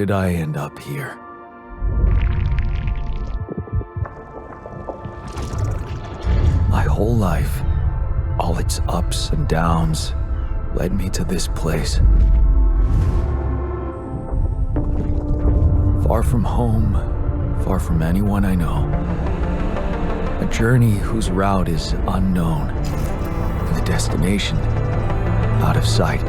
did I end up here? My whole life, all its ups and downs, led me to this place. Far from home, far from anyone I know. A journey whose route is unknown, and the destination out of sight.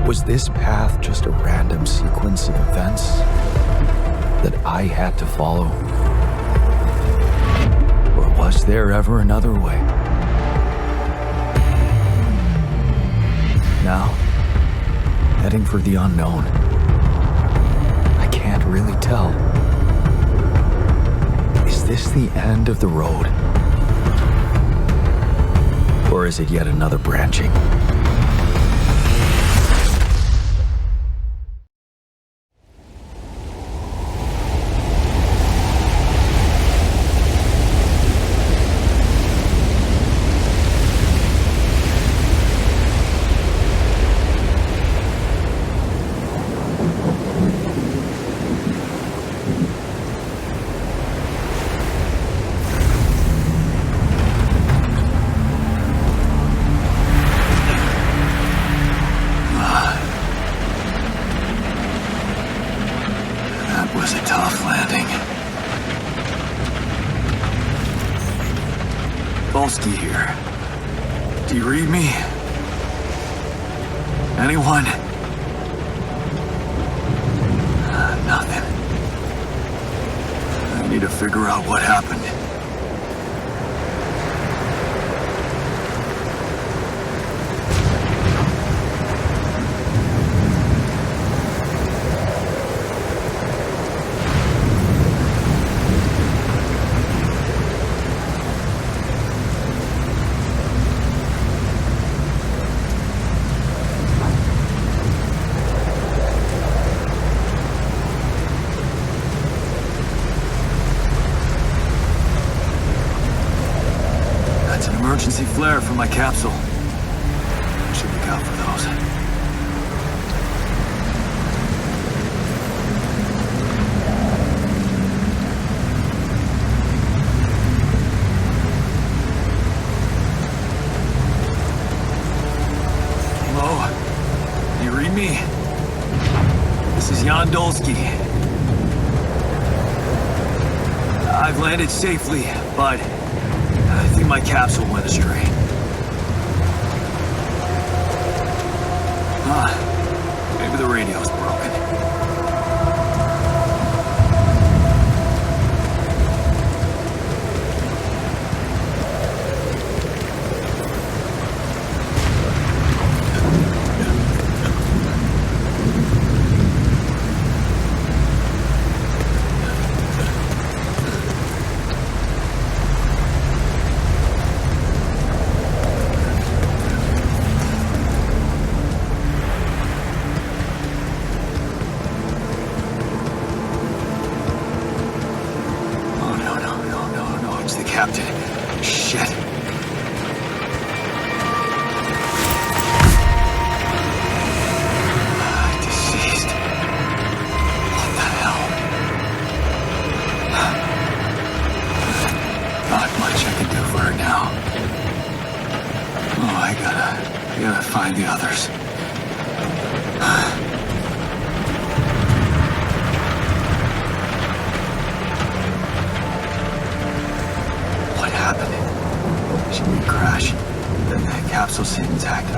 Was this path just a random sequence of events that I had to follow? Or was there ever another way? Now, heading for the unknown. I can't really tell. Is this the end of the road? Or is it yet another branching? Dolski here. Do you read me? Anyone? Nothing. I need to figure out what happened. Emergency flare from my capsule. Should look out for those. Hello? Do you read me? This is Jan Dolski. I've landed safely, but I think my capsule went astray. Maybe the radio's broken. Captain. Shit. Deceased. What the hell? Not much I can do for her now. Oh, I gotta find the others. She didn't crash. The capsule's intact.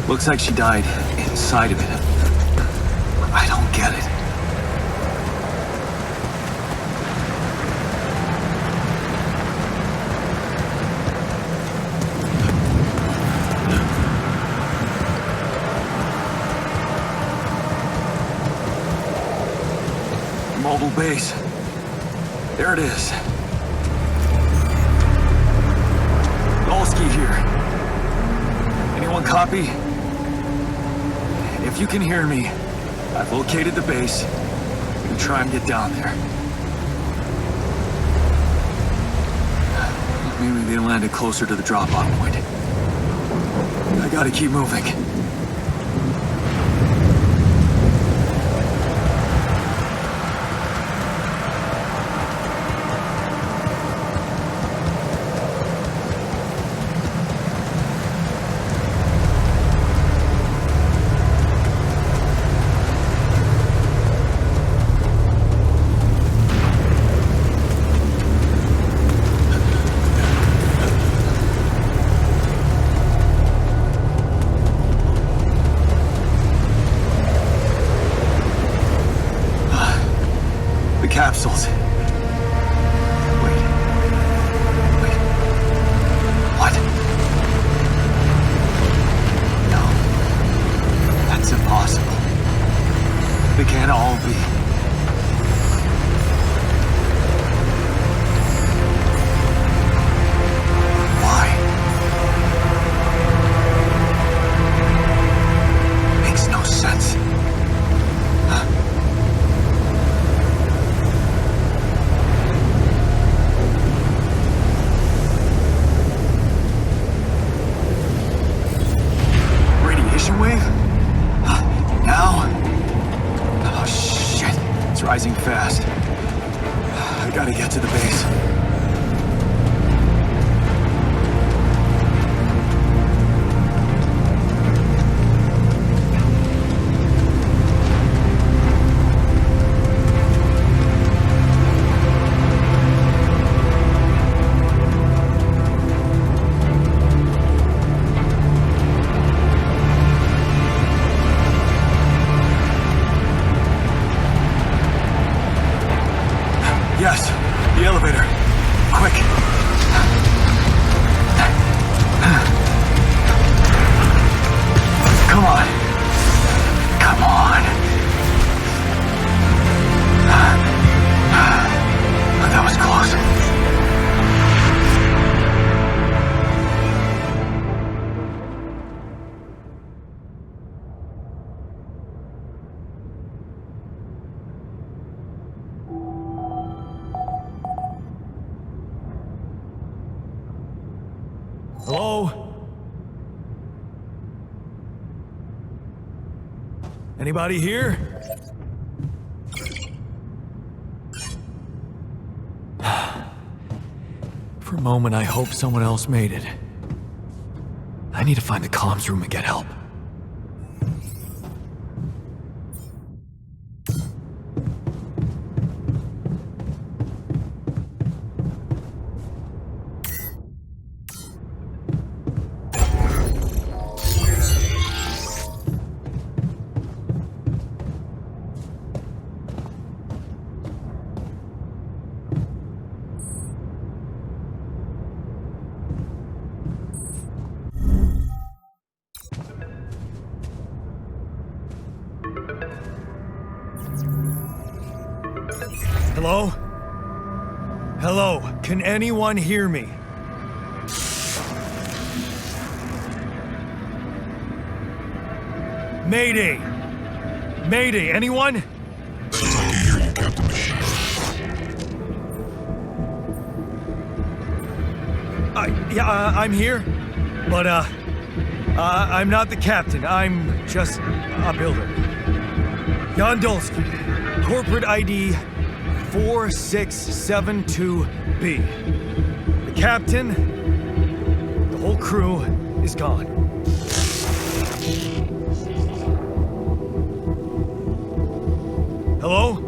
Looks like she died inside of it. I don't get it. Mobile base. There it is. Dolski here. Anyone copy? If you can hear me, I've located the base. We can try and get down there. Maybe they landed closer to the drop-off point. I gotta keep moving. Capsules. Wait. What? No. That's impossible. They can't all be. Why? Makes no sense. Rising fast. I gotta get to the base. Yes, the elevator. Quick. Come on. Come on. That was close. Hello? Anybody here? For a moment, I hope someone else made it. I need to find the comms room and get help. Hello? Hello? Can anyone hear me? Mayday! Mayday, anyone? Says I can hear you, Captain Machine. I'm here, but, I'm not the captain. I'm just a builder. Jan Dolski, corporate ID 4672B. The captain, the whole crew is gone. Hello?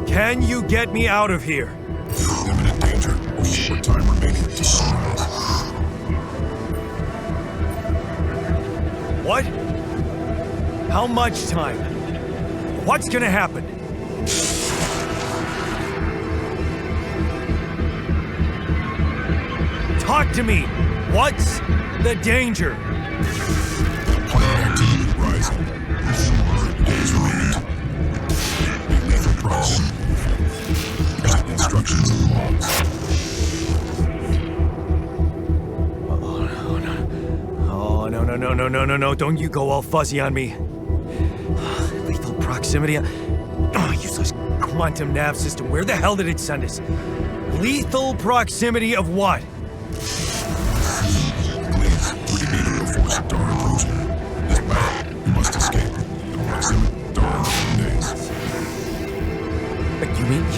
Can you get me out of here? You're in imminent danger. Short time remaining to survive. What? How much time? What's gonna happen? Talk to me! What's the danger? Planet activity rising. 4 days remaining. Be lethal proximity. Instructions and logs. No, don't you go all fuzzy on me. Lethal proximity. Oh, useless quantum nav system. Where the hell did it send us? Lethal proximity of what? Please, we can be Force Dar approaching. This battle, you must escape. The proximate Dar days.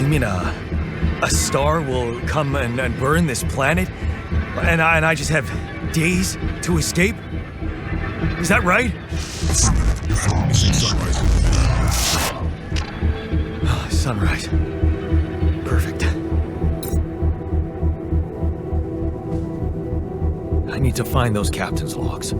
You mean a star will come and burn this planet? And I just have days to escape? Is that right? Mission sunrise. Sunrise. Perfect. I need to find those captain's logs.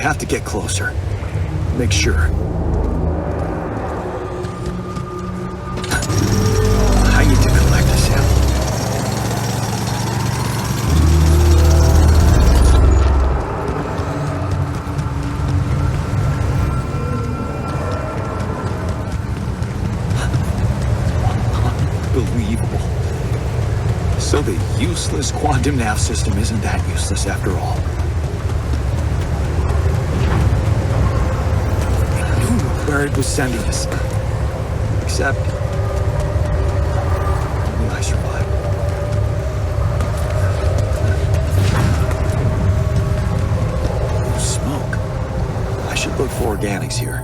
have to get closer. Make sure. I need to collect a sample. Unbelievable. So the useless quantum nav system isn't that useless after all. I knew where it was sending us. Except... only I survived. Smoke. I should look for organics here.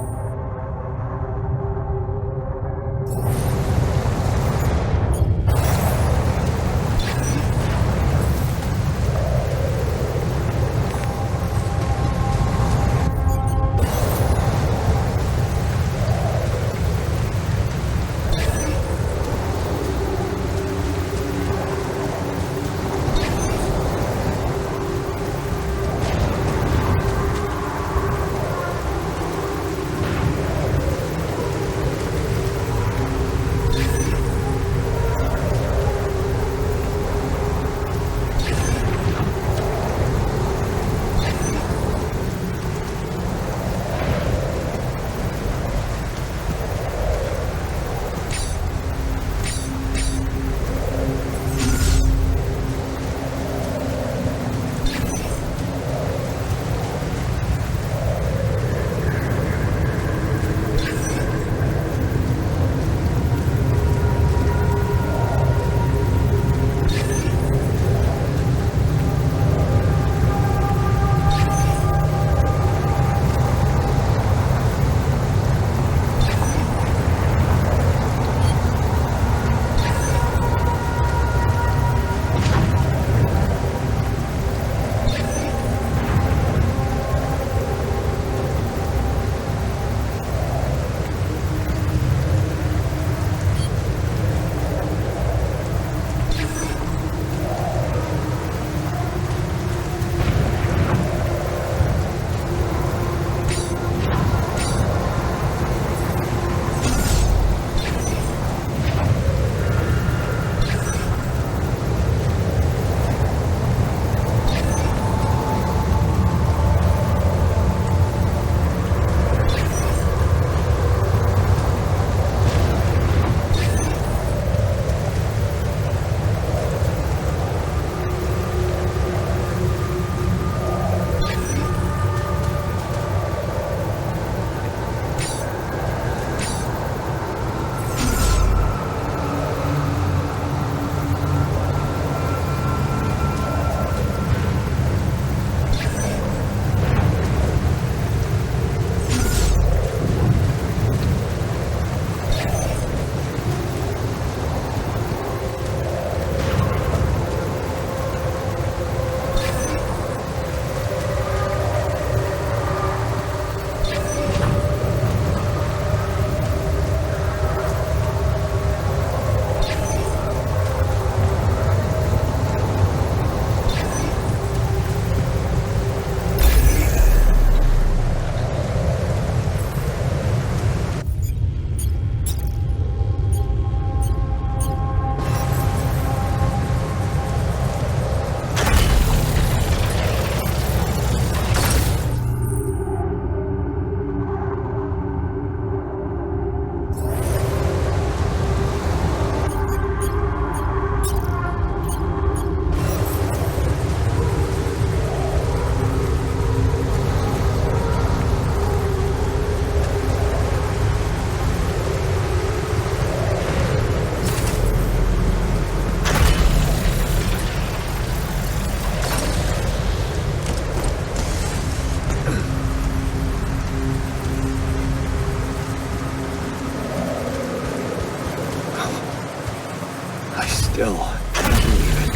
Still, can't believe it.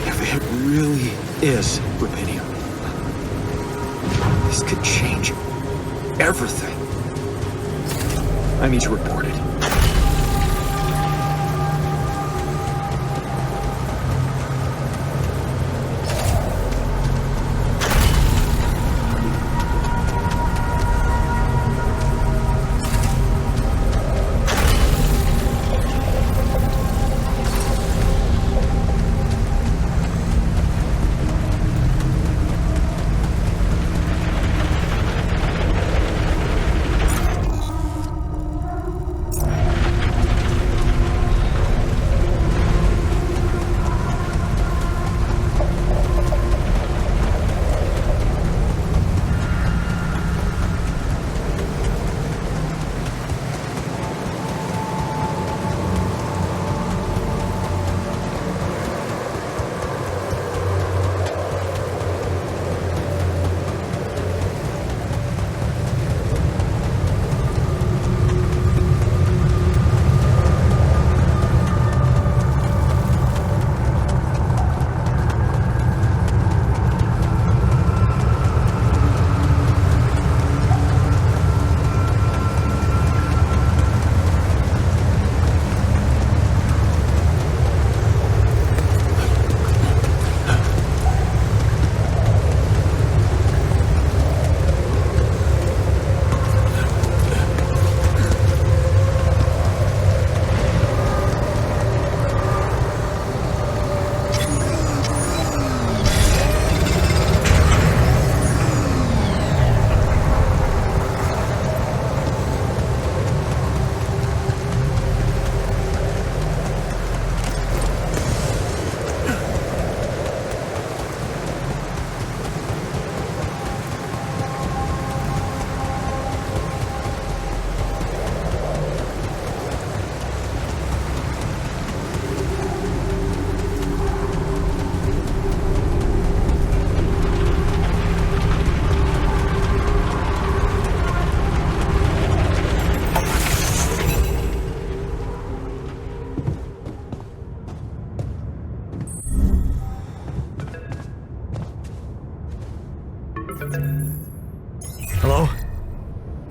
If it really is Rapidium, this could change everything. I need to report it.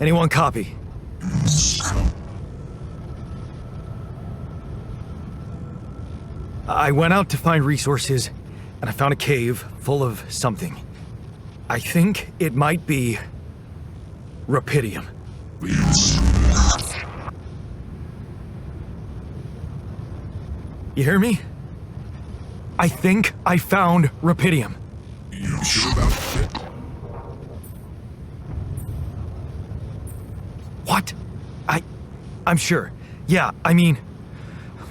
Anyone copy? I went out to find resources, and I found a cave full of something. I think it might be Rapidium. You hear me? I think I found Rapidium. You sure about it? What? I'm sure. Yeah, I mean,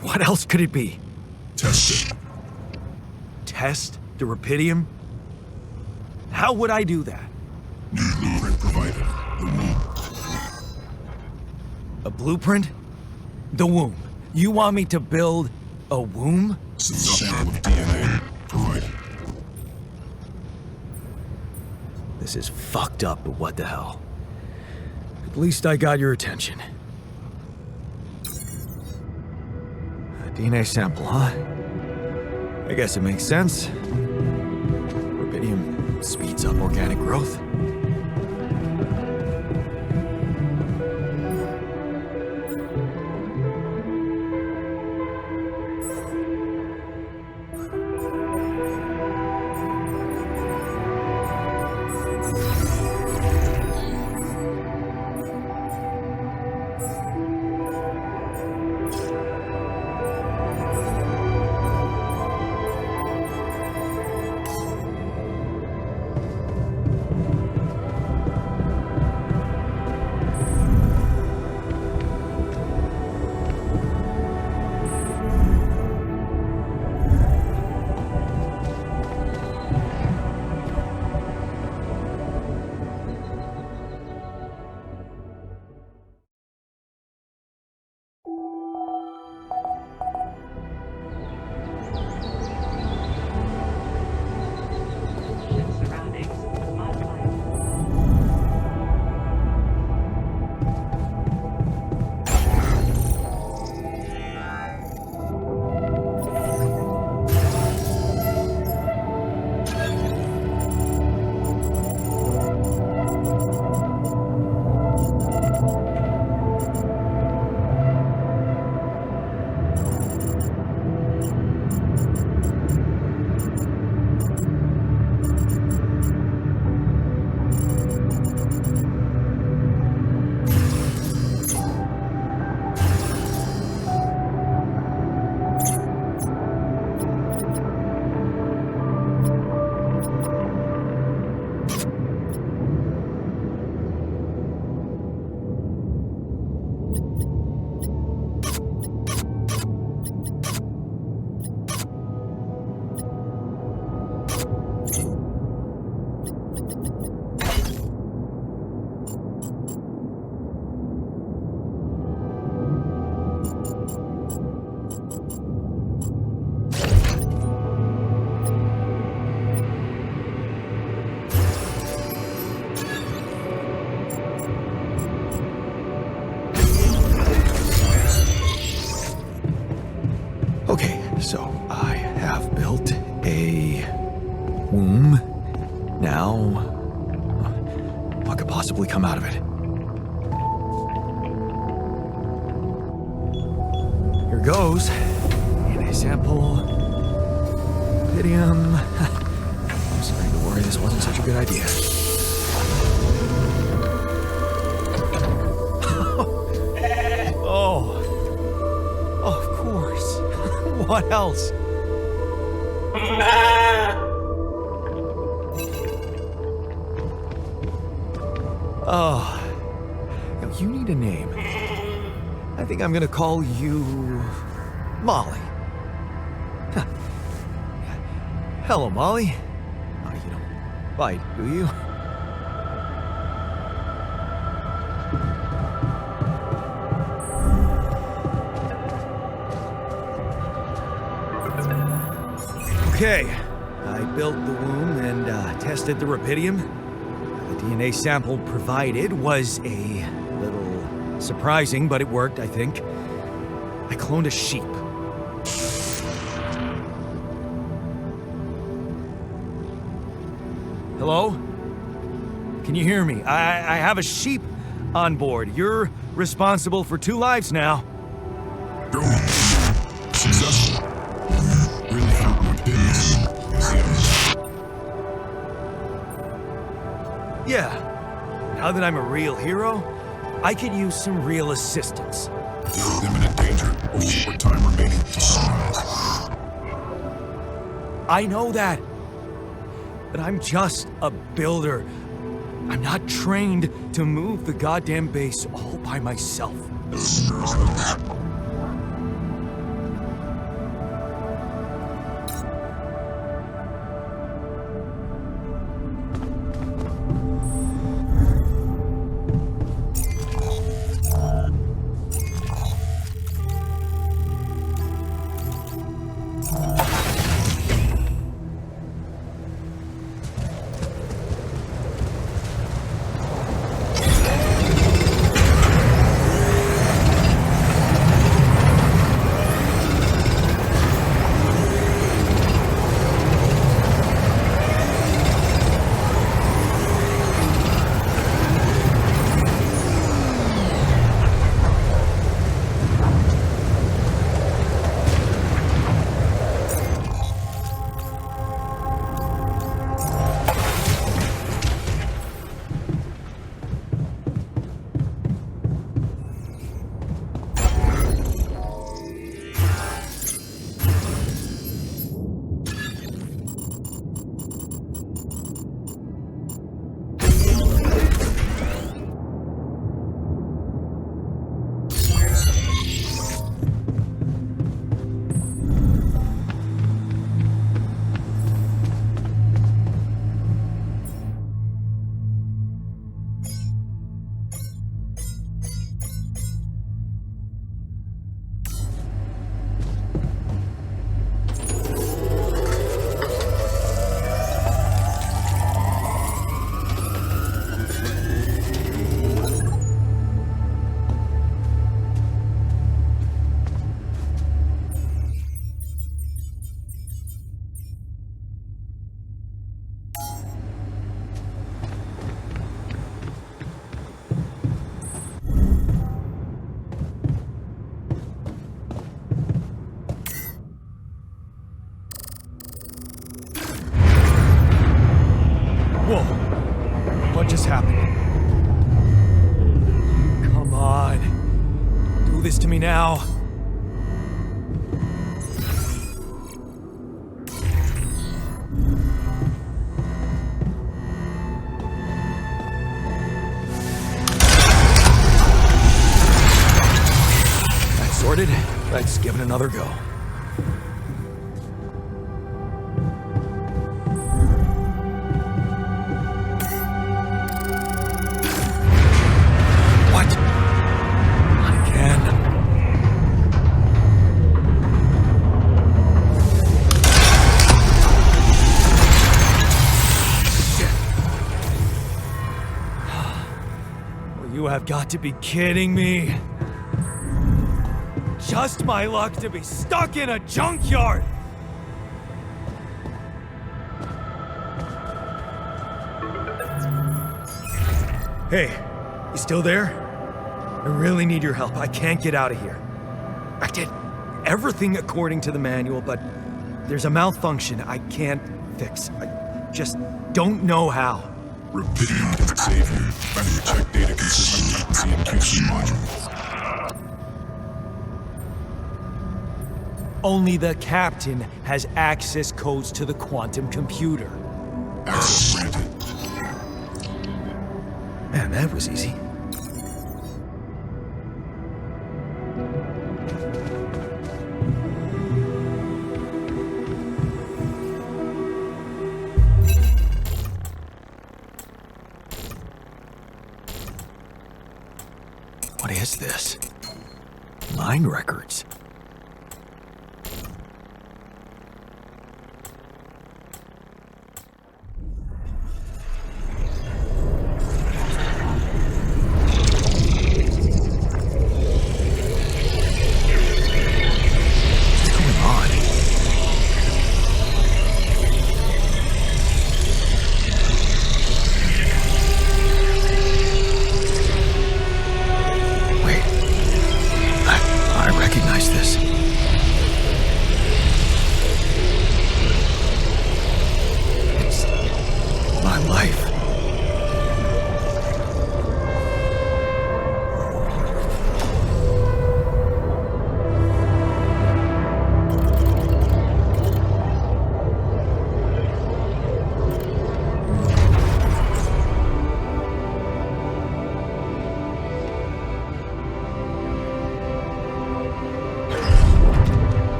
what else could it be? Test it. Test the Rapidium? How would I do that? New blueprint provided. The womb. A blueprint? The womb. You want me to build a womb? Sample of DNA provided. This is fucked up, but what the hell? At least I got your attention. A DNA sample, huh? I guess it makes sense. Rapidium speeds up organic growth. So I have built a womb. Now, what could possibly come out of it? Here goes. DNA sample. Rapidium. I'm starting to worry this wasn't such a good idea. Oh, of course. What else? Oh, now you need a name. I think I'm gonna call you Molly. Huh. Hello, Molly. Oh, you don't bite, do you? Okay, I built the womb and tested the Rapidium. The DNA sample provided was a little surprising, but it worked, I think. I cloned a sheep. Hello? Can you hear me? I have a sheep On board. You're responsible for 2 lives now. Go. Successful. Really hurt my business. Yeah. Now that I'm a real hero, I could use some real assistance. You're in imminent danger. Only short time remaining to sunrise. I know that. But I'm just a builder. I'm not trained to move the goddamn base all by myself. Whoa. What just happened? Come on. Do this to me now. That's sorted. Let's give it another go. You have got to be kidding me. Just my luck to be stuck in a junkyard. Hey, you still there? I really need your help. I can't get out of here. I did everything according to the manual, but there's a malfunction I can't fix. I just don't know how. Rapidium can save you. Manual check data consistency and QC modules. Only the captain has access codes to the quantum computer. Access granted. Man, that was easy. What is this? Mine records.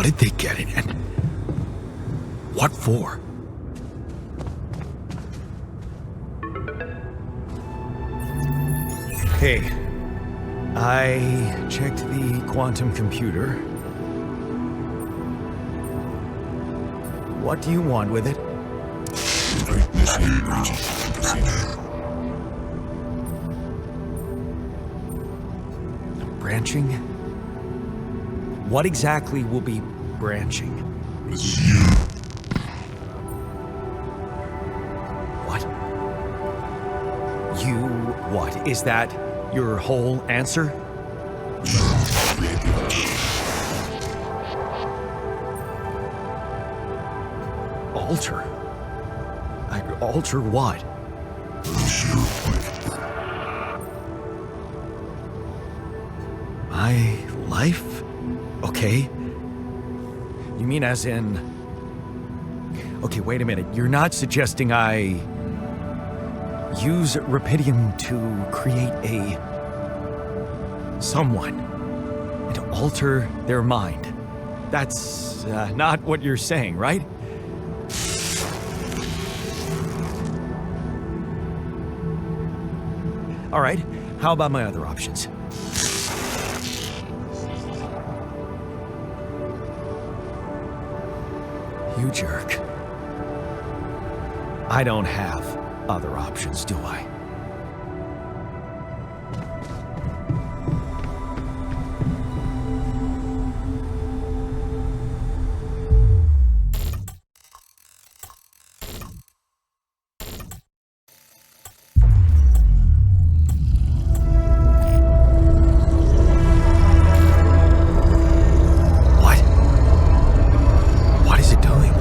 did they get it, and what for? Hey, I checked the quantum computer. What do you want with it? Initiate branching procedure. Branching? What exactly will be branching? This is you. What? You what? Is that your whole answer? Create the altar. Alter? Alter what? Sure, quick. My life? Okay. You mean as in... Okay, wait a minute. You're not suggesting I use Rapidium to create someone and to alter their mind. That's not what you're saying, right? All right, how about my other options? You jerk. I don't have other options, do I? What is it doing?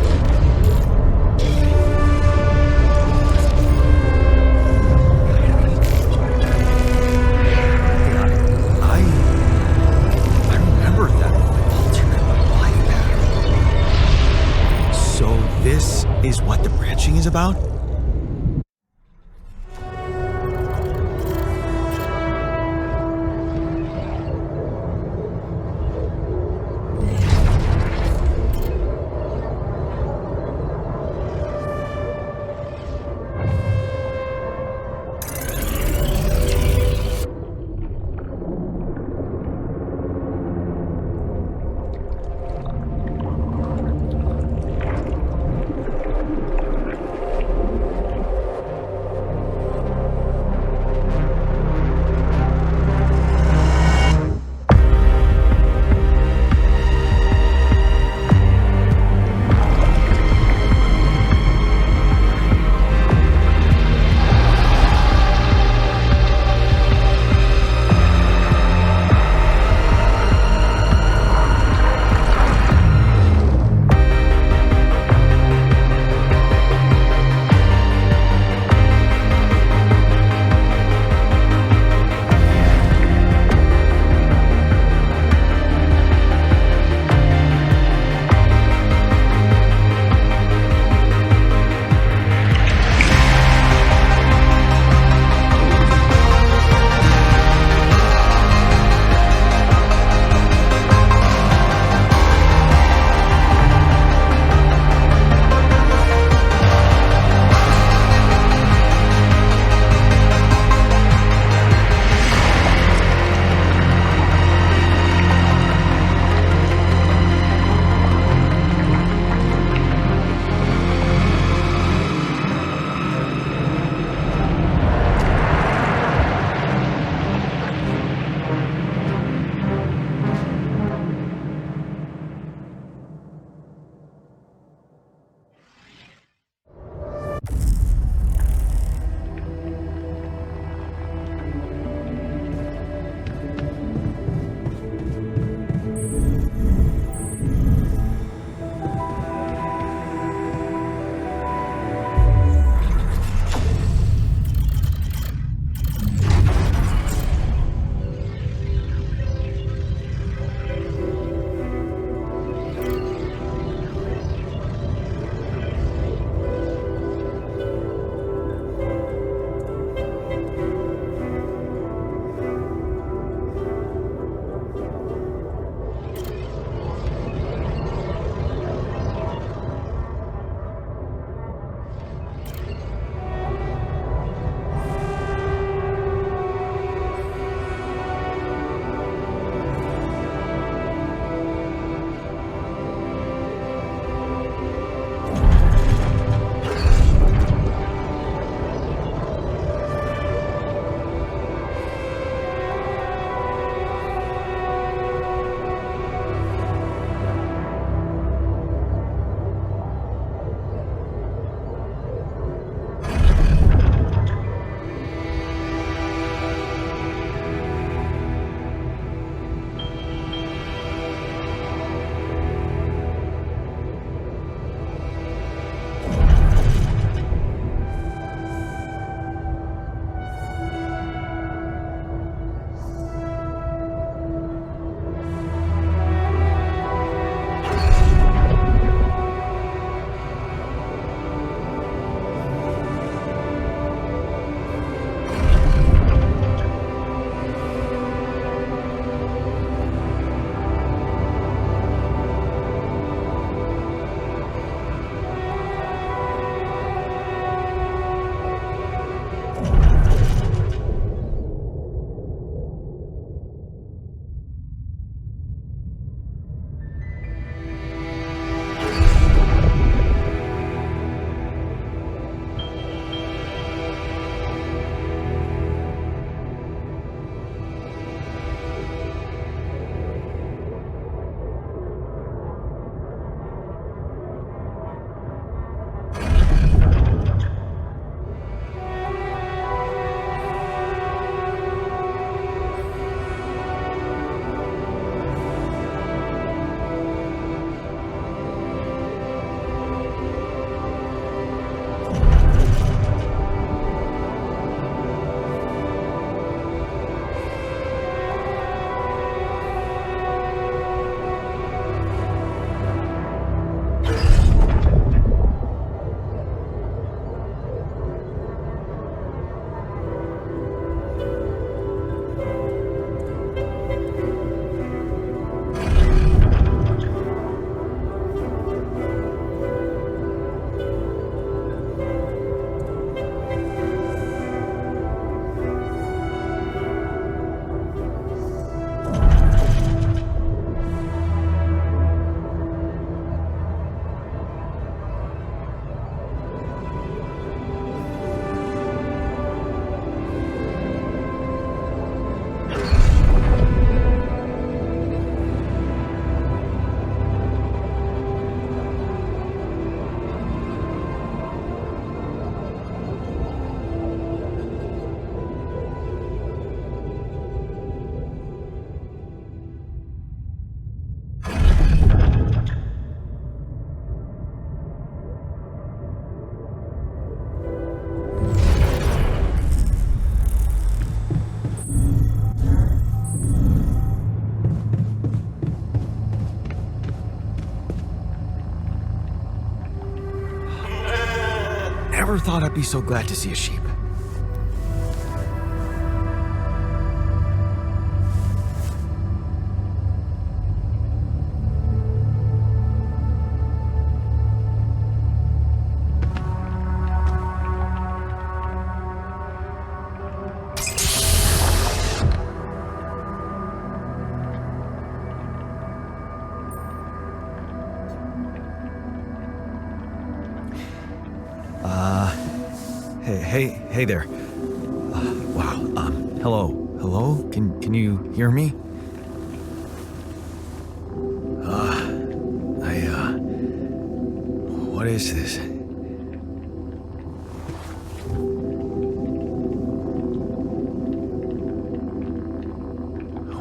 I remember that alternate life pattern. So this is what the branching is about? never thought I'd be so glad to see a sheep. Hey there. Wow. Hello? Can you hear me? What is this?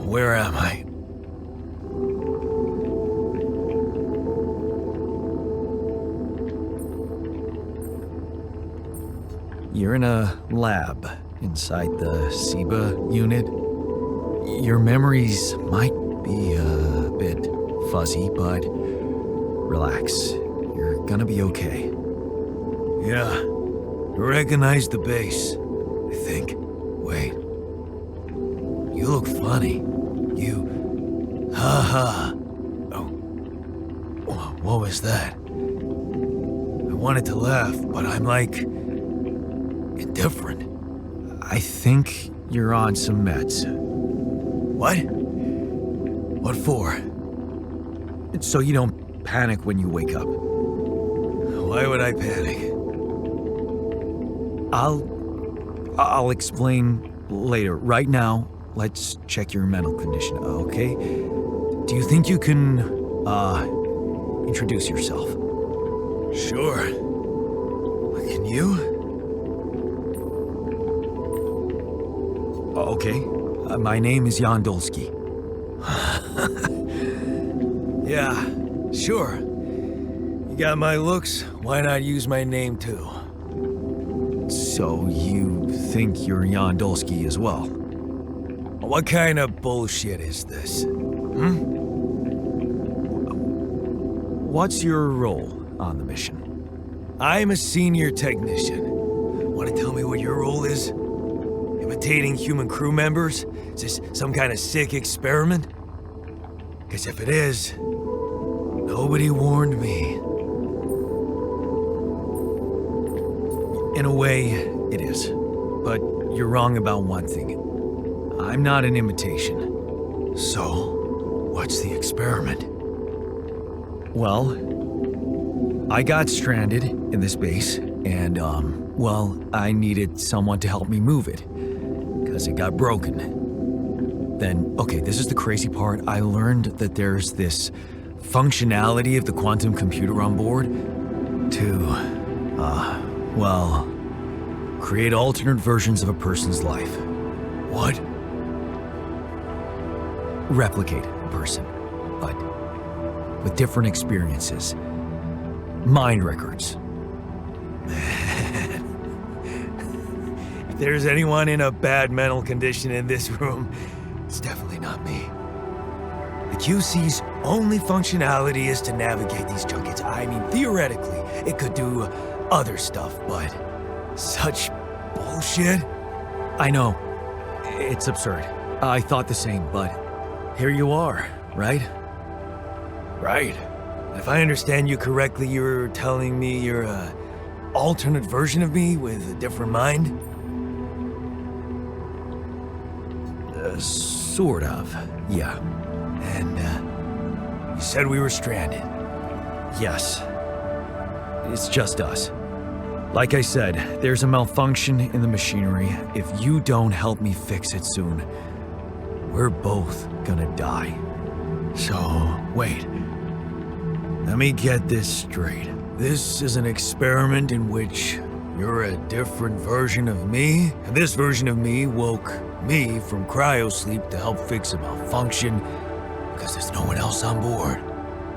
Where am I? You're in a lab inside the SIBA unit. Your memories might be a bit fuzzy, but relax. You're gonna be okay. Yeah, I recognize the base, I think. Wait. You look funny. Haha. Oh. What was that? I wanted to laugh, but I'm like... indifferent. I think you're on some meds. What? What for? It's so you don't panic when you wake up. Why would I panic? I'll explain later. Right now, let's check your mental condition, okay? Do you think you can, introduce yourself? Sure. Can you? Okay. My name is Jan Dolski. Yeah, sure. You got my looks, why not use my name too? So you think you're Jan Dolski as well? What kind of bullshit is this? What's your role on the mission? I'm a senior technician. Want to tell me what your role is? Imitating human crew members? Is this some kind of sick experiment? Because if it is, nobody warned me. In a way, it is. But you're wrong about one thing. I'm not an imitation. So, what's the experiment? Well, I got stranded in this base, and, I needed someone to help me move it. Because it got broken. Then, okay, this is the crazy part. I learned that there's this functionality of the quantum computer on board to, create alternate versions of a person's life. What? Replicate a person, but with different experiences. Mind records. If there's anyone in a bad mental condition in this room, it's definitely not me. The QC's only functionality is to navigate these junkets. I mean, theoretically, it could do other stuff, but such bullshit? I know. It's absurd. I thought the same, but here you are, right? Right. If I understand you correctly, you're telling me you're a alternate version of me with a different mind? Sort of, yeah. And, you said we were stranded. Yes. It's just us. Like I said, there's a malfunction in the machinery. If you don't help me fix it soon, we're both gonna die. So, wait. Let me get this straight. This is an experiment in which you're a different version of me, and this version of me woke me from cryosleep to help fix a malfunction because there's no one else on board.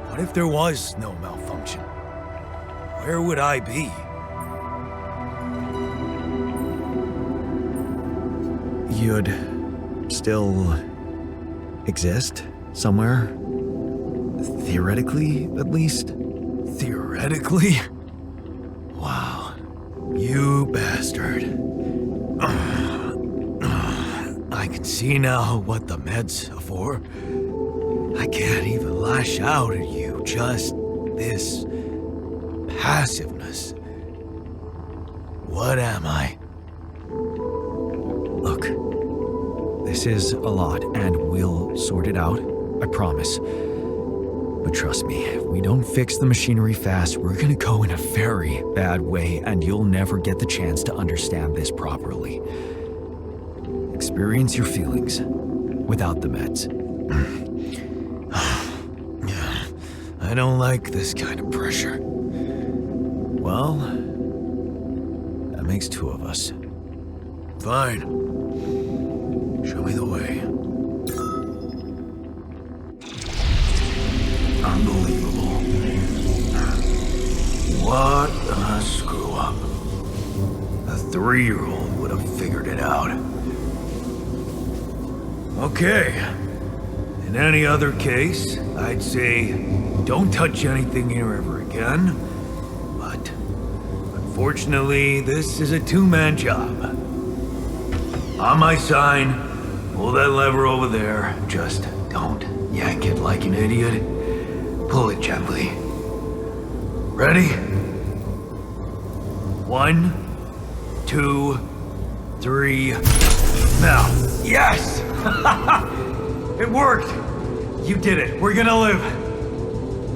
What if there was no malfunction? Where would I be? You'd still exist somewhere? Theoretically, at least? Theoretically? Wow. You bastard. I can see now what the meds are for. I can't even lash out at you, just this passiveness. What am I? Look, this is a lot, and we'll sort it out, I promise. But trust me, if we don't fix the machinery fast, we're gonna go in a very bad way, and you'll never get the chance to understand this properly. Experience your feelings without the meds. I don't like this kind of pressure. Well, that makes two of us. Fine. Show me the way. Unbelievable. What a screw up. A 3-year-old would have figured it out. Okay. In any other case, I'd say don't touch anything here ever again. But unfortunately, this is a two-man job. On my sign, pull that lever over there. Just don't yank it like an idiot. Pull it gently. Ready? 1, 2, 3. Now. Yes! It worked! You did it. We're gonna live.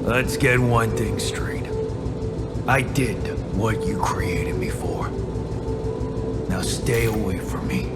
Let's get one thing straight. I did what you created me for. Now stay away from me.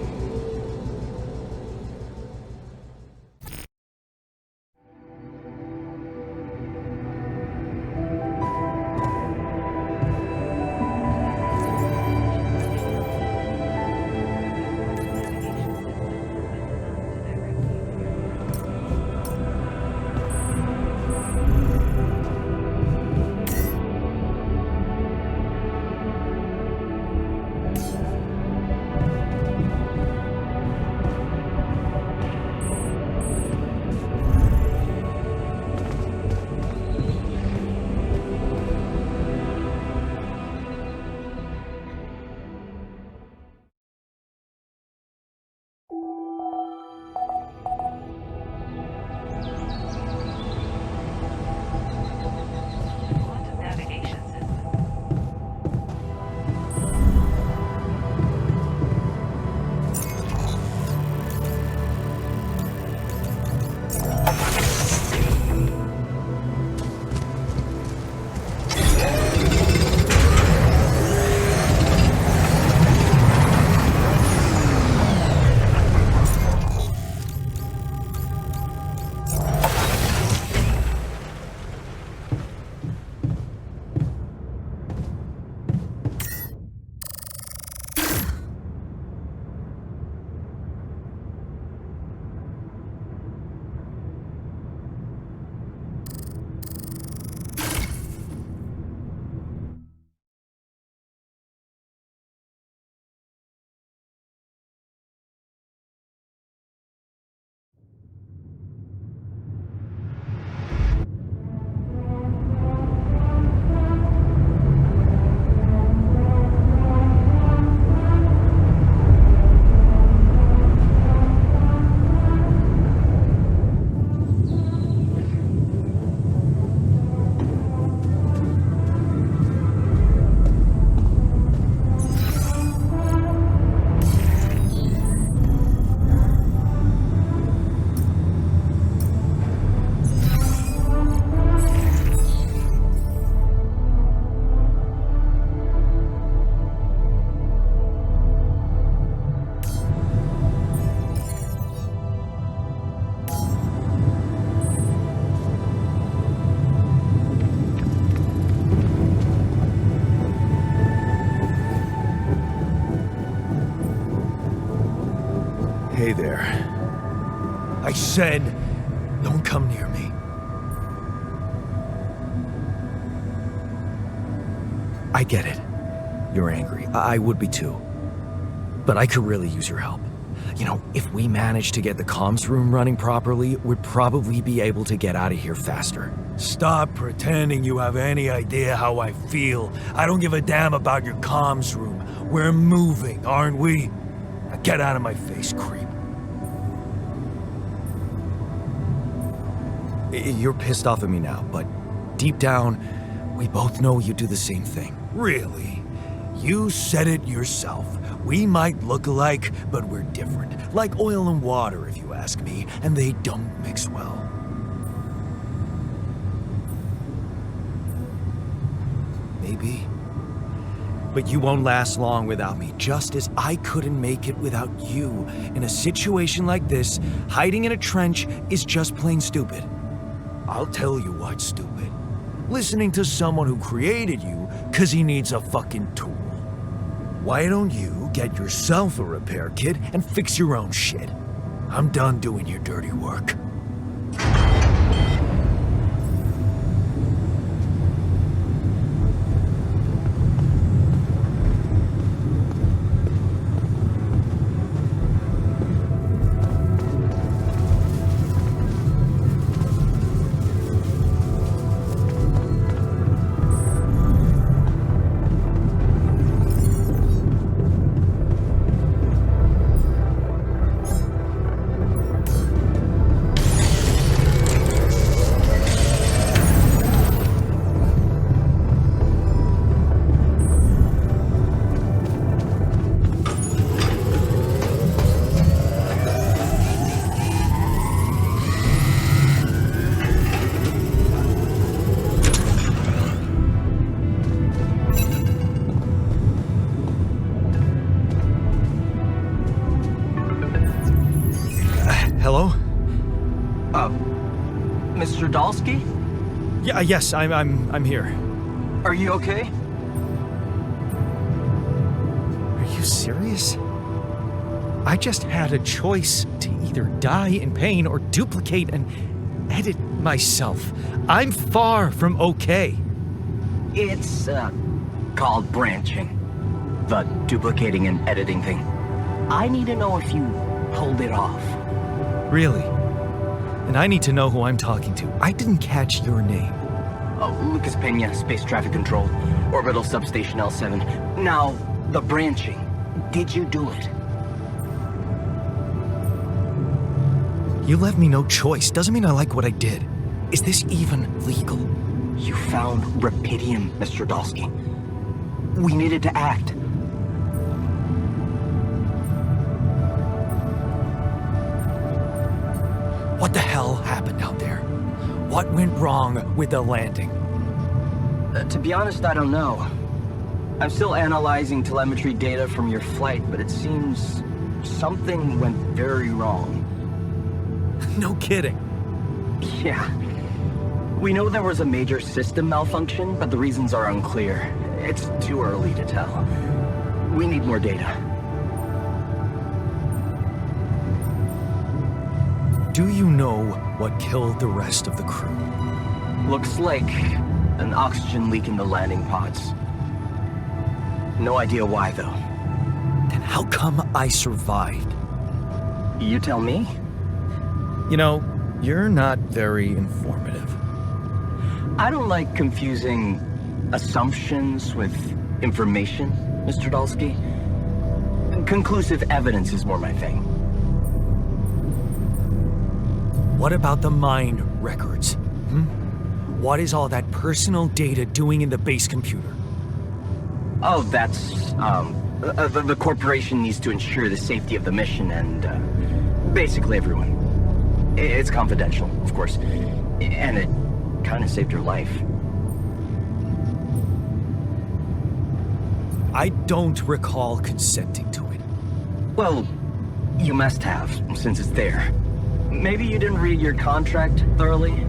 Hey there. I said, don't come near me. I get it. You're angry. I would be too. But I could really use your help. You know, if we manage to get the comms room running properly, we'd probably be able to get out of here faster. Stop pretending you have any idea how I feel. I don't give a damn about your comms room. We're moving, aren't we? Now get out of my face, creep. You're pissed off at me now, but deep down, we both know you do the same thing. Really? You said it yourself. We might look alike, but we're different. Like oil and water, if you ask me, and they don't mix well. Maybe. But you won't last long without me, just as I couldn't make it without you. In a situation like this, hiding in a trench is just plain stupid. I'll tell you what's stupid. Listening to someone who created you because he needs a fucking tool. Why don't you get yourself a repair kit and fix your own shit? I'm done doing your dirty work. Hello? Mr. Dolski? Yeah, yes, I'm here. Are you okay? Are you serious? I just had a choice to either die in pain or duplicate and edit myself. I'm far from okay. It's, called branching. The duplicating and editing thing. I need to know if you pulled it off. Really? And I need to know who I'm talking to. I didn't catch your name. Oh, Lucas Pena, Space Traffic Control, Orbital Substation L7. Now, the branching. Did you do it? You left me no choice. Doesn't mean I like what I did. Is this even legal? You found Rapidium, Mr. Dolski. We needed to act. What the hell happened out there? What went wrong with the landing? To be honest, I don't know. I'm still analyzing telemetry data from your flight, but it seems something went very wrong. No kidding. Yeah. We know there was a major system malfunction, but the reasons are unclear. It's too early to tell. We need more data. Do you know what killed the rest of the crew? Looks like an oxygen leak in the landing pods. No idea why, though. Then how come I survived? You tell me? You know, you're not very informative. I don't like confusing assumptions with information, Mr. Dolski. Conclusive evidence is more my thing. What about the mind records? What is all that personal data doing in the base computer? Oh, that's, the corporation needs to ensure the safety of the mission and, basically everyone. It's confidential, of course. And it kind of saved your life. I don't recall consenting to it. Well, you must have, since it's there. Maybe you didn't read your contract thoroughly?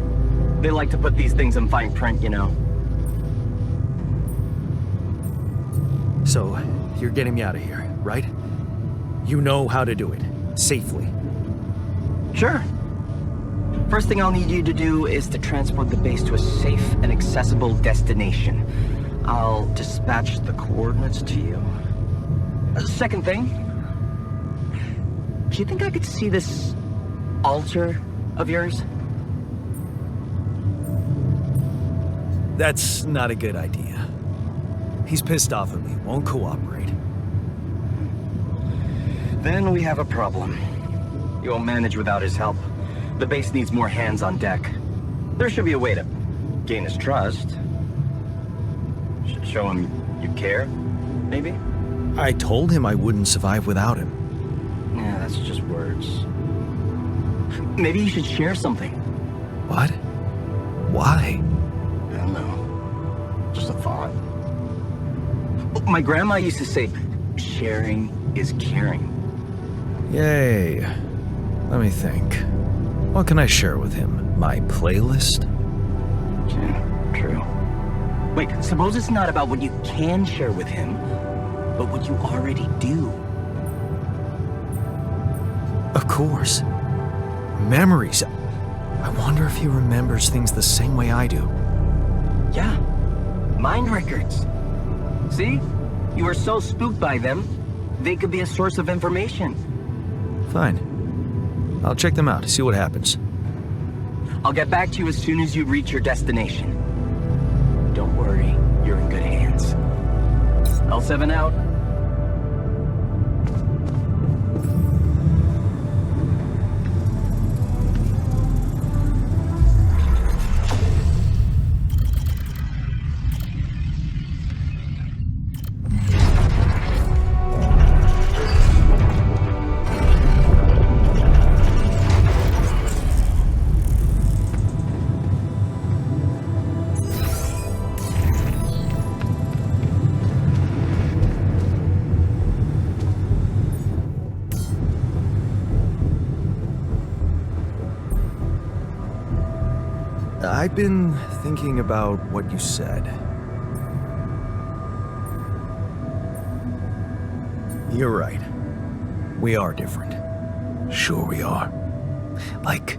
They like to put these things in fine print, you know. So, you're getting me out of here, right? You know how to do it. Safely. Sure. First thing I'll need you to do is to transport the base to a safe and accessible destination. I'll dispatch the coordinates to you. Second thing, do you think I could see this altar of yours? That's not a good idea. He's pissed off at me, won't cooperate. Then we have a problem. You won't manage without his help. The base needs more hands on deck. There should be a way to gain his trust. Show him you care, maybe? I told him I wouldn't survive without him. Yeah, that's just words. Maybe you should share something. What? Why? I don't know. Just a thought. My grandma used to say, sharing is caring. Yay. Let me think. What can I share with him? My playlist? Yeah, true. Wait, suppose it's not about what you can share with him, but what you already do. Of course. Memories. I wonder if he remembers things the same way I do. Yeah, mind records. See? You were so spooked by them, they could be a source of information. Fine. I'll check them out, see what happens. I'll get back to you as soon as you reach your destination. Don't worry, you're in good hands. L7 out. I've been thinking about what you said. You're right. We are different. Sure we are. Like,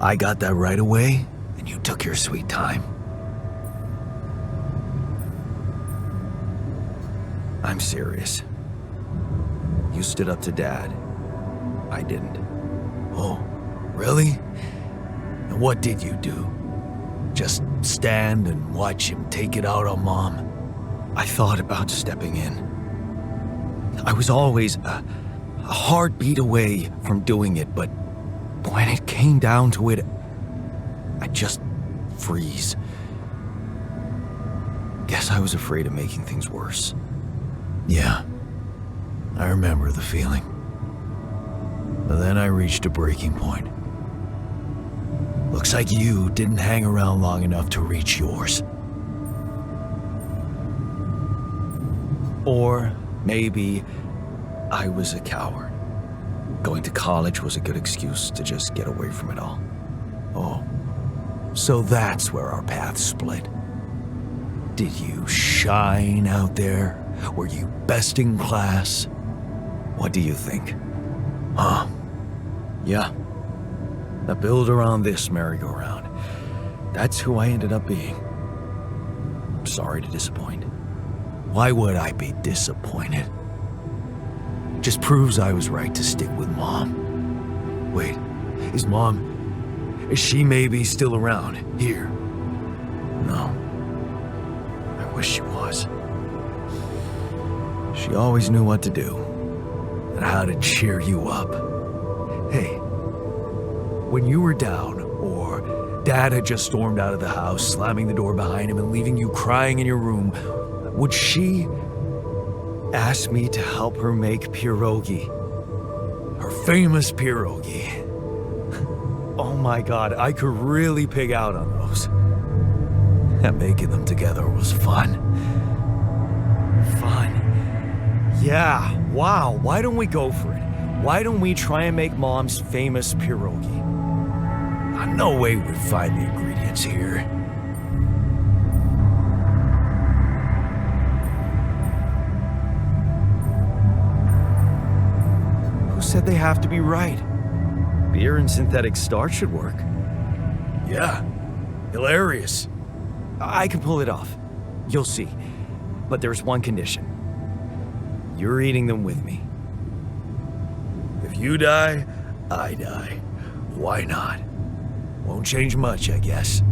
I got that right away, and you took your sweet time. I'm serious. You stood up to Dad. I didn't. Oh, really? And what did you do? Just stand and watch him take it out on Mom? I thought about stepping in. I was always a heartbeat away from doing it, but when it came down to it, I'd just freeze. Guess I was afraid of making things worse. Yeah, I remember the feeling. But then I reached a breaking point. Looks like you didn't hang around long enough to reach yours. Or maybe I was a coward. Going to college was a good excuse to just get away from it all. Oh, so that's where our paths split. Did you shine out there? Were you best in class? What do you think? Huh? Yeah. I build around this merry-go-round. That's who I ended up being. I'm sorry to disappoint. Why would I be disappointed? Just proves I was right to stick with Mom. Wait, is she maybe still around here? No. I wish she was. She always knew what to do and how to cheer you up. Hey, when you were down, or Dad had just stormed out of the house, slamming the door behind him and leaving you crying in your room, would she ask me to help her make pierogi? Her famous pierogi. Oh my God, I could really pig out on those. And making them together was fun. Yeah, wow, why don't we go for it? Why don't we try and make Mom's famous pierogi? No way we'd find the ingredients here. Who said they have to be right? Beer and synthetic starch should work. Yeah, hilarious. I can pull it off. You'll see. But there's one condition. You're eating them with me. If you die, I die. Why not? Won't change much, I guess.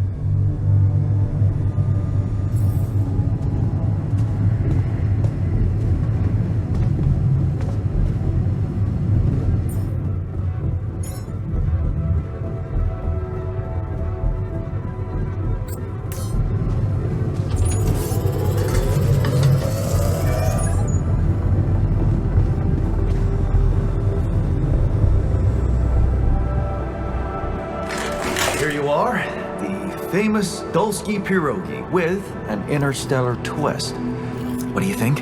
Here you are, the famous Dolski pierogi with an interstellar twist. What do you think?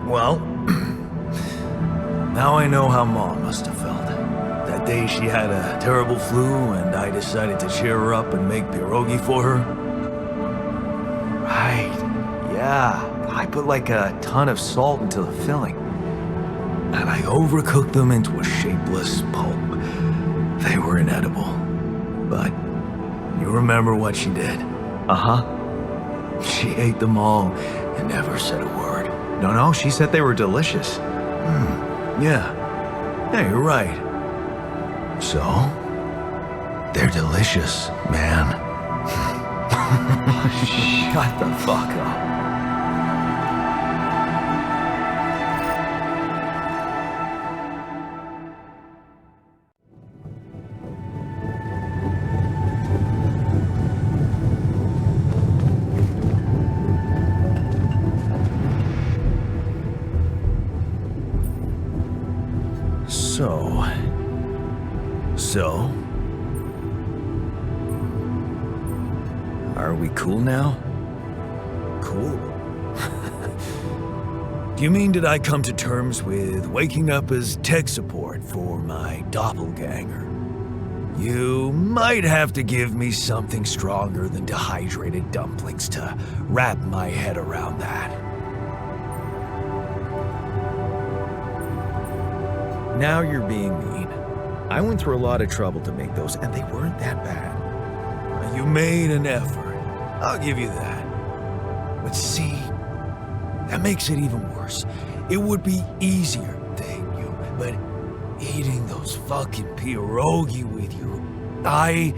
Well, now I know how Mom must have felt. That day she had a terrible flu and I decided to cheer her up and make pierogi for her. Right, yeah. I put like a ton of salt into the filling. And I overcooked them into a shapeless pulp. They were inedible. But you remember what she did? Uh-huh. She ate them all and never said a word. No, she said they were delicious. Yeah. Yeah, you're right. So, they're delicious, man. Shut the fuck up. So, are we cool now? Cool? Do you mean did I come to terms with waking up as tech support for my doppelganger? You might have to give me something stronger than dehydrated dumplings to wrap my head around that. Now you're being mean. I went through a lot of trouble to make those, and they weren't that bad. You made an effort. I'll give you that. But see, that makes it even worse. It would be easier, thank you, but eating those fucking pierogi with you, I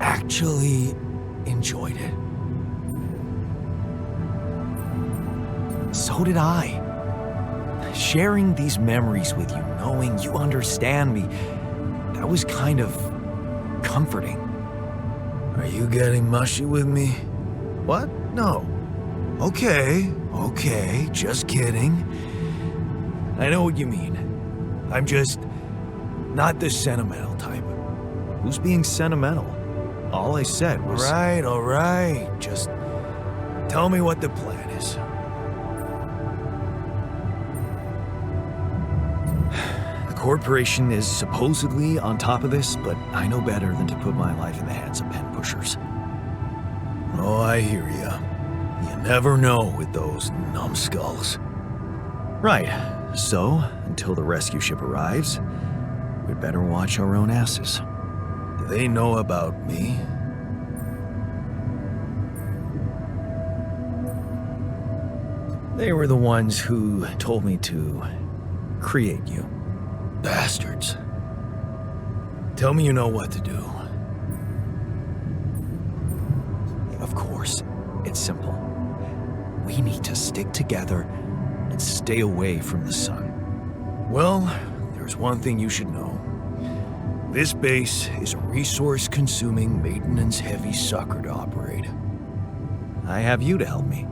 actually enjoyed it. So did I. Sharing these memories with you, knowing you understand me, that was kind of comforting. Are you getting mushy with me? What? No. Okay, just kidding. I know what you mean. I'm just not the sentimental type. Who's being sentimental? All I said was... All right. Just tell me what the plan is. The corporation is supposedly on top of this, but I know better than to put my life in the hands of pen pushers. Oh, I hear ya. You never know with those numbskulls. Right. So, until the rescue ship arrives, we'd better watch our own asses. Do they know about me? They were the ones who told me to create you. Bastards. Tell me you know what to do. Of course, it's simple. We need to stick together and stay away from the sun. Well, there's one thing you should know. This base is a resource-consuming, maintenance-heavy sucker to operate. I have you to help me.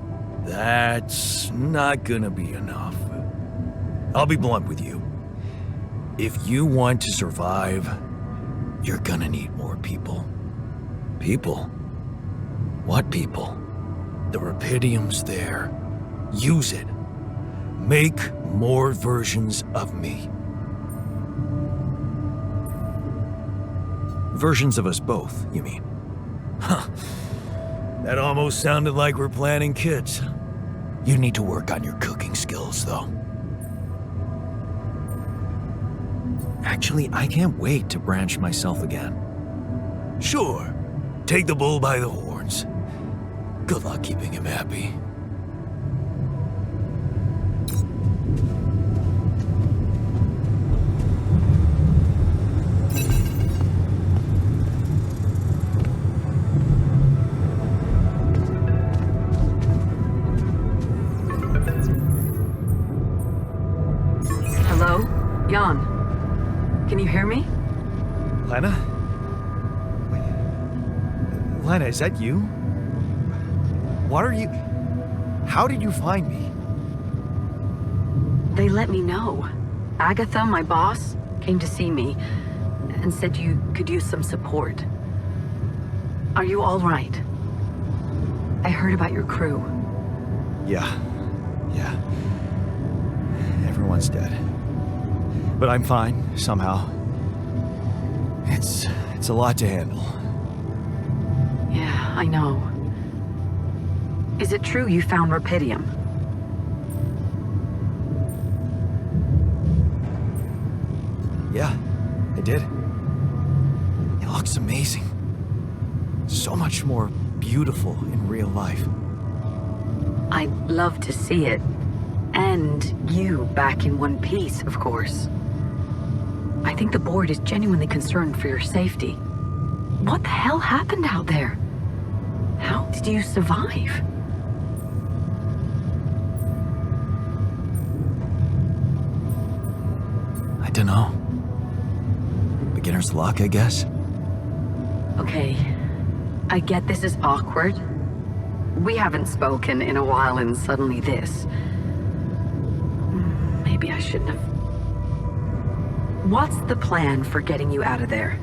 That's not gonna be enough. I'll be blunt with you. If you want to survive, you're gonna need more people. People? What people? The Rapidium's there. Use it. Make more versions of me. Versions of us both, you mean? Huh. That almost sounded like we're planning kids. You need to work on your cooking skills, though. Actually, I can't wait to branch myself again. Sure. Take the bull by the horns. Good luck keeping him happy. Lena? Wait. Lena, is that you? What are you... How did you find me? They let me know. Agatha, my boss, came to see me and said you could use some support. Are you all right? I heard about your crew. Yeah. Everyone's dead. But I'm fine, somehow. It's a lot to handle. Yeah, I know. Is it true you found Rapidium? Yeah, I did. It looks amazing. So much more beautiful in real life. I'd love to see it. And you back in one piece, of course. I think the board is genuinely concerned for your safety. What the hell happened out there? How did you survive? I don't know. Beginner's luck, I guess. Okay, I get this is awkward. We haven't spoken in a while and suddenly this. Maybe I shouldn't have. What's the plan for getting you out of there?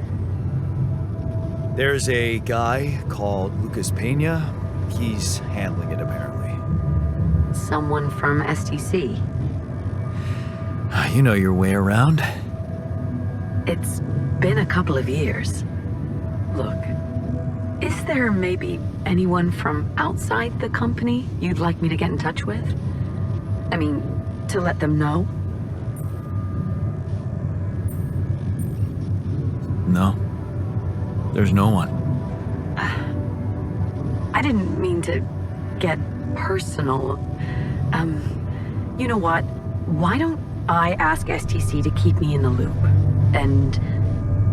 There's a guy called Lucas Pena. He's handling it, apparently. Someone from STC. You know your way around. It's been a couple of years. Look, is there maybe anyone from outside the company you'd like me to get in touch with? I mean, to let them know? No. There's no one. I didn't mean to get personal. You know what? Why don't I ask STC to keep me in the loop? And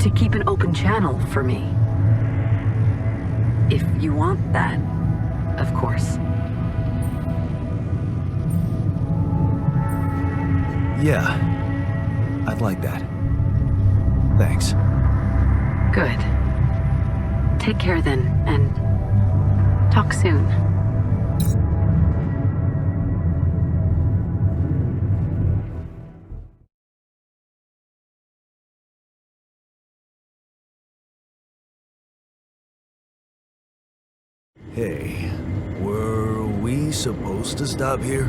to keep an open channel for me? If you want that, of course. Yeah. I'd like that. Thanks. Good. Take care then, and talk soon. Hey, were we supposed to stop here?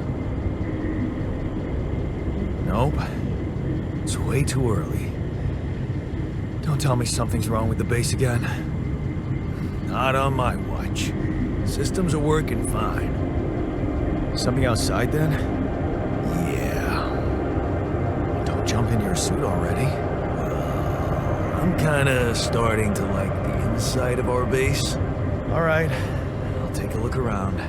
Nope. It's way too early. Don't tell me something's wrong with the base again. Not on my watch. Systems are working fine. Something outside, then? Yeah. Don't jump in your suit already. I'm kinda starting to like the inside of our base. All right. I'll take a look around.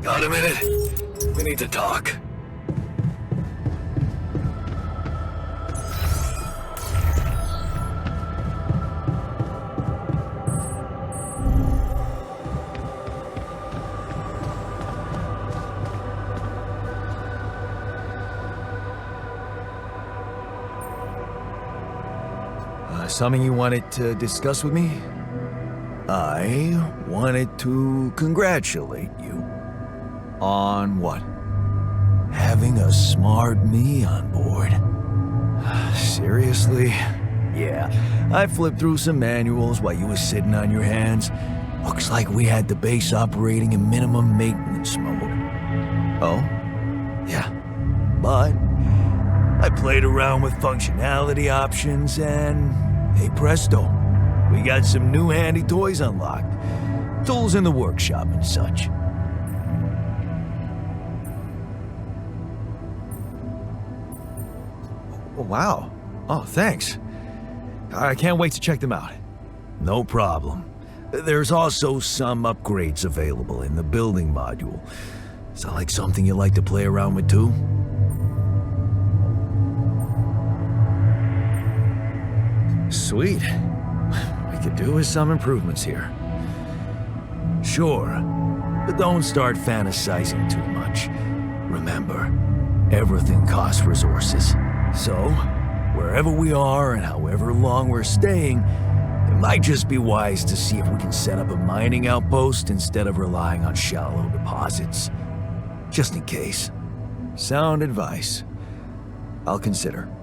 Got a minute? We need to talk. Something you wanted to discuss with me? I wanted to congratulate you. On what? Having a smart me on board. Seriously? Yeah, I flipped through some manuals while you were sitting on your hands. Looks like we had the base operating in minimum maintenance mode. Oh? Yeah, but I played around with functionality options and, hey presto, we got some new handy toys unlocked. Tools in the workshop and such. Wow. Oh, thanks. I can't wait to check them out. No problem. There's also some upgrades available in the building module. Sound like something you like to play around with too? Sweet. We could do with some improvements here. Sure, but don't start fantasizing too much. Remember, everything costs resources. So, wherever we are and however long we're staying, it might just be wise to see if we can set up a mining outpost instead of relying on shallow deposits. Just in case. Sound advice. I'll consider.